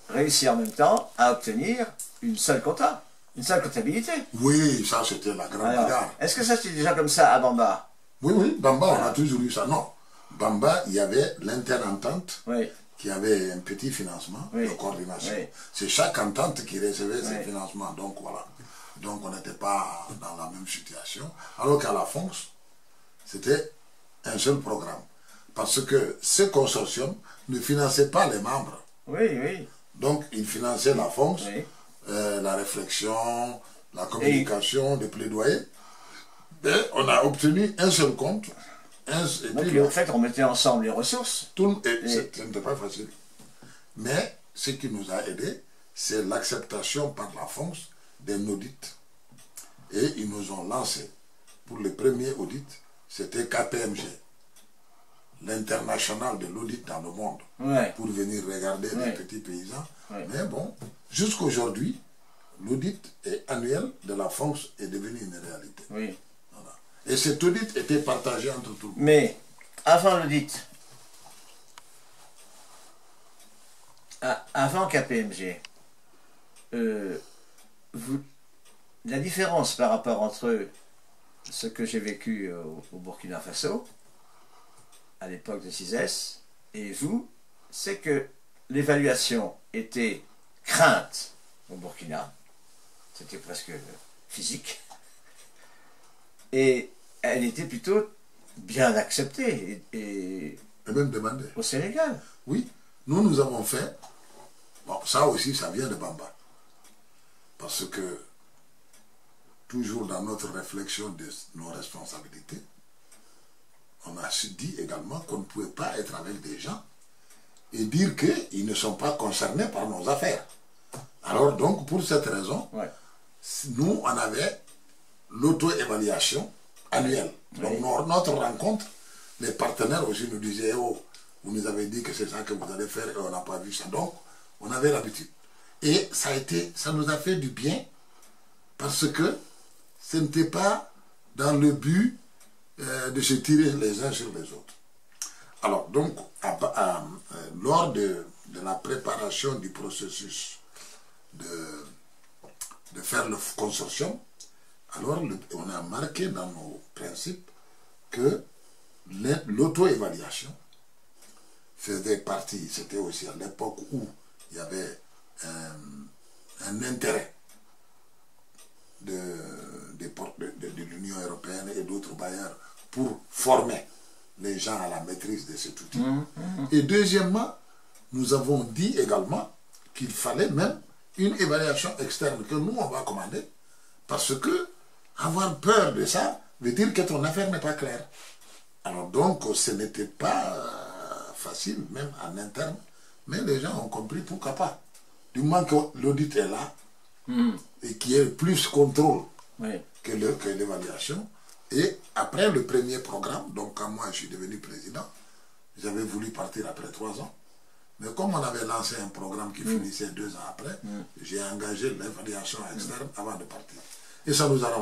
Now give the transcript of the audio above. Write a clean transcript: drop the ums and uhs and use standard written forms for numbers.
réussi en même temps à obtenir une seule compta, une seule comptabilité. Oui, ça c'était la grande bagarre. Est-ce que ça c'était déjà comme ça à Bamba? Oui, oui, Bamba, on a toujours eu ça. Non, Bamba, il y avait l'interentente qui avait un petit financement de coordination. C'est chaque entente qui recevait ses financements. Donc voilà. Donc on n'était pas dans la même situation. Alors qu'à la FONCS, c'était un seul programme. Parce que ce consortium ne finançait pas les membres. Oui, oui. Donc il finançait la FONCS, la réflexion, la communication, le plaidoyer. Et on a obtenu un seul compte. Donc puis, en fait, on mettait ensemble les ressources. Ce n'était pas facile. Mais ce qui nous a aidé, c'est l'acceptation par la FONCS d'un audit. Et ils nous ont lancé, pour le premier audit, c'était KPMG, l'international de l'audit dans le monde, pour venir regarder les petits paysans. Mais bon, jusqu'aujourd'hui, l'audit annuel de la FONCS est devenu une réalité. Oui. Voilà. Et cet audit était partagé entre tout le monde. Mais, avant l'audit, avant KPMG, la différence par rapport entre ce que j'ai vécu au Burkina Faso, à l'époque de CISES, et vous, c'est que l'évaluation était crainte au Burkina, c'était presque physique, et elle était plutôt bien acceptée, et même demandée. Au Sénégal. Oui, nous avons fait, bon, ça aussi, ça vient de Bamba, parce que toujours dans notre réflexion de nos responsabilités, on a dit également qu'on ne pouvait pas être avec des gens et dire qu'ils ne sont pas concernés par nos affaires. Alors donc, pour cette raison, nous, on avait l'auto-évaluation annuelle. Donc notre rencontre, les partenaires aussi nous disaient, oh, vous nous avez dit que c'est ça que vous allez faire et on n'a pas vu ça. Donc, on avait l'habitude. Et ça nous a fait du bien parce que ce n'était pas dans le but de se tirer les uns sur les autres. Alors, donc, lors de la préparation du processus de faire le consortium, alors on a marqué dans nos principes que l'auto-évaluation faisait partie, c'était aussi à l'époque où il y avait un intérêt de l'Union européenne et d'autres bailleurs pour former les gens à la maîtrise de cet outil. Et deuxièmement, nous avons dit également qu'il fallait même une évaluation externe que nous, on va commander, parce que avoir peur de ça veut dire que ton affaire n'est pas claire. Alors donc, ce n'était pas facile, même en interne, mais les gens ont compris pourquoi pas. Du moment que l'audit est là, et qu'il y ait plus contrôle que l'évaluation. Et après le premier programme, donc quand moi je suis devenu président, j'avais voulu partir après 3 ans. Mais comme on avait lancé un programme qui finissait 2 ans après, j'ai engagé l'évaluation externe avant de partir. Et ça nous a